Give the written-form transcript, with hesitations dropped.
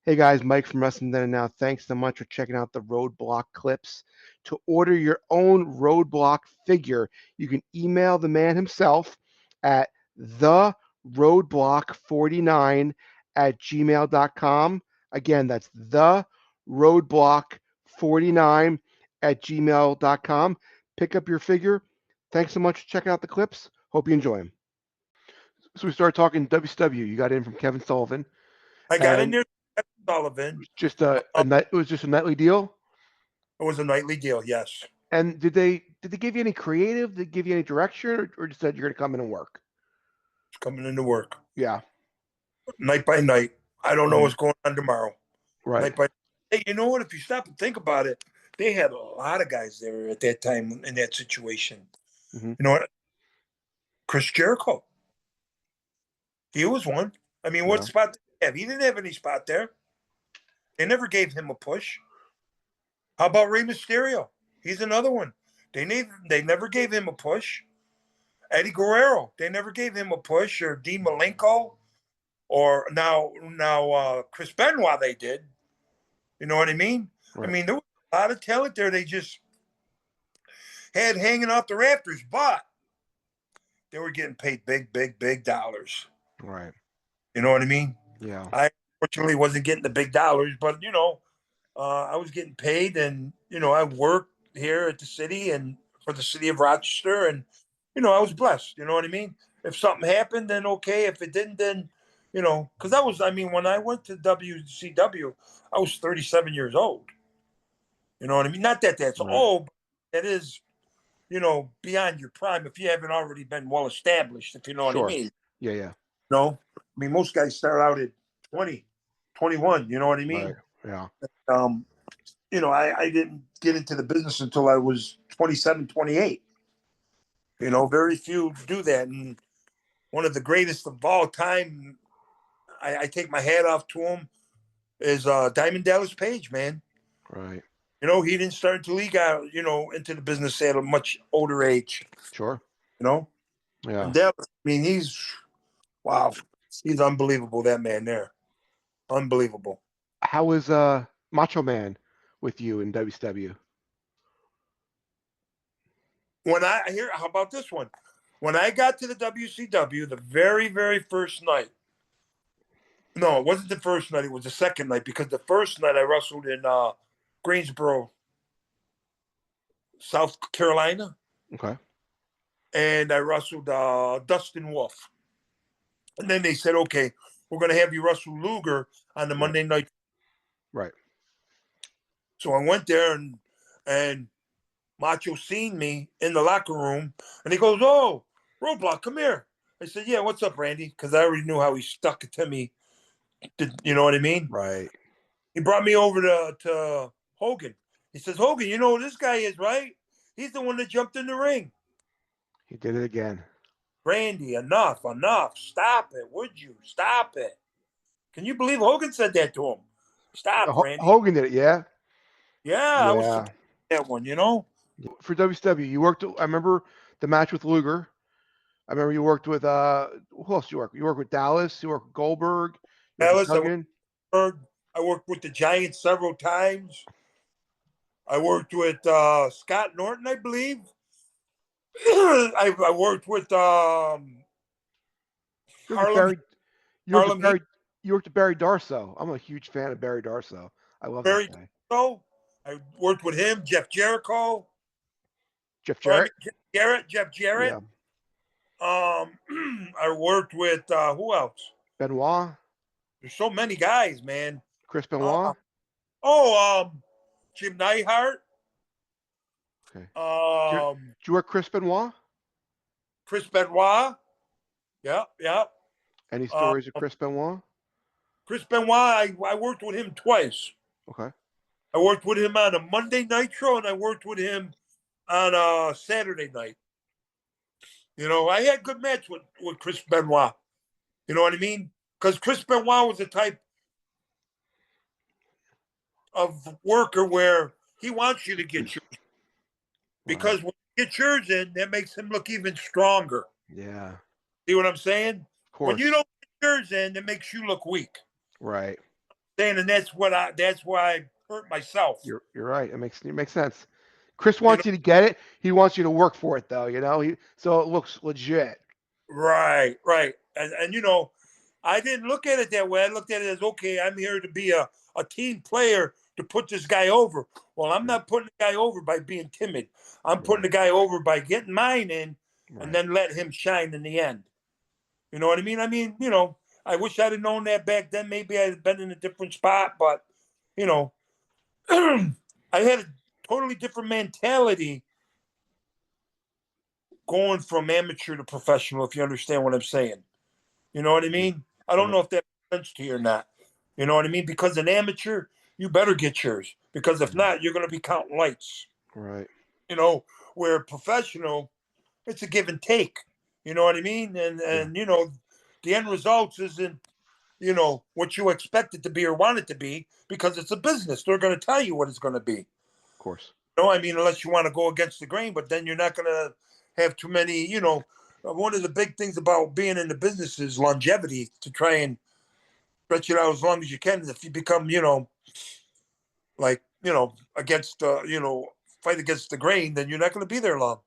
Hey guys, Mike from Wrestling Then and Now. Thanks so much for checking out the Roadblock clips. To order your own Roadblock figure, you can email the man himself at theroadblock49 at gmail.com. Again, that's theroadblock49 at gmail.com. Pick up your figure. Thanks so much for checking out the clips. Hope you enjoy them. So we started talking WCW. You got in from Kevin Sullivan, I got in and there with it Sullivan. was just a night. It was just a nightly deal. It was a nightly deal, yes. And did they give you any creative? Did they give you any direction, or just said you're gonna come in and work? It's coming into work Yeah. night by night. I don't know Mhm. what's going on tomorrow. Right. Night by Hey, you know what? If you stop and think about it, they had a lot of guys there at that time in that situation. Hmm. You know what? Chris Jericho. He was one. I mean, what Yeah. spot did he have? He didn't have any spot there. They never gave him a push. How about Rey Mysterio? He's another one. They never gave him a push. Eddie Guerrero. They never gave him a push. Or Dean Malenko. Or now Chris Benoit they did. You know what I mean? I Right. mean, there was a lot of talent there they just had hanging off the rafters, but they were getting paid big, big, big dollars. Right. You know what I mean? Yeah. I fortunately wasn't getting the big dollars, but I was getting paid, and I worked here at the city and for the city of Rochester, and I was blessed. You know what I mean? If something happened, then okay. If it didn't, then because I mean, when I went to WCW, I was 37 years old. You know what I mean? Not that that's Right. old, but it is beyond your prime if you haven't already been well established. If you know what I Sure. mean? Yeah. Yeah. No, I mean most guys start out at 20, 21. You know what I Right. mean? Yeah. Um, I didn't get into the business until I was 27, 28. Very few do that. And one of the greatest of all time, I take my hat off to him, is Diamond Dallas Page, man. Right. He didn't start until he got, into the business at a much older age, Sure. you know? And Yeah. Dallas, I mean, wow, he's unbelievable, that man there. Unbelievable. How was Macho Man with you in WCW? How about this one? When I got to the WCW, the very, very first night, no, it wasn't the first night. It was the second night because the first night I wrestled in Greensboro, South Carolina, Okay. and I wrestled Dustin Wolf. And then they said, okay, we're going to have you wrestle Luger on the Right. Monday night. Right. So I went there and Macho seen me in the locker room, and he goes, "Oh, Roadblock, come here." I said, "Yeah, what's up, Randy?" Because I already knew how he stuck it to me. You know what I mean? Right. He brought me over to Hogan. He says, "Hogan, you know who this guy is, right? He's the one that jumped in the ring." He did it again. Randy, enough. Stop it, would you? Stop it. Can you believe Hogan said that to him? Stop, Randy. Hogan did it. Yeah. Yeah, I was Yeah. surprised at that one. For WCW, you worked. I remember the match with Luger. I remember you worked with who else you work? You worked with Dallas. You worked with Goldberg. You worked with Dallas, Hogan. I worked with the Giants several times. I worked with Scott Norton, I believe. I worked with You worked with Harlem Barry. You worked with Harlem Heat, Barry. You worked with Barry Darso. I'm a huge fan of Barry Darso. I love that Barry guy. Darso. I worked with him, Jeff Jericho, Jeff or I Jarrett. mean Jeff Jarrett. Yeah. I worked with who else? Benoit. There's so many guys, man. Chris Uh, Benoit. Jim Neidhart, Okay. um, Did you work Chris Benoit? Chris Benoit. Yeah, yeah. Any Uh, stories of Chris Benoit? Chris Benoit. I worked with him twice. Okay. I worked with him on a Monday Nitro, and I worked with him on a Saturday night. I had a good match with Chris Benoit. You know what I mean? Because Chris Benoit was the type of worker where he wants you to get yours. Right. Because when you get yours in, that makes him look even stronger. Yeah. See what I'm saying? Of When you course. don't get yours in, that makes you look weak. Right. saying, and that's why I hurt myself. You're right. It makes sense. Chris You know, wants you to get it. He wants you to work for it, though. So it looks legit. right, right. And I didn't look at it that way. I looked at it as, okay, I'm here to be a team player to put this guy over. Well, I'm Right. not putting the guy over by being timid. I'm putting Right. the guy over by getting mine in and Right. then let him shine in the end. You know what I mean? I mean, I wish I'd have known that back then. Maybe I'd have been in a different spot, but you know, I had a totally different mentality going from amateur to professional, if you understand what I'm saying. You know what I Mm. mean? I don't Right. know if that makes sense to you or not. You know what I mean? Because an amateur, you better get yours. Because if Mhm. not, you're going to be counting lights. Right. You know, where professional, it's a give and take. You know what I mean? And Yeah. and the end results isn't what you expect it to be or want it to be because it's a business. They're going to tell you what it's going to be. Of course. No, I mean, unless you want to go against the grain, but then you're not going to have too many. One of the big things about being in the business is longevity to try and stretch it out as long as you can. If you become, like, against, fight against the grain, then you're not going to be there long.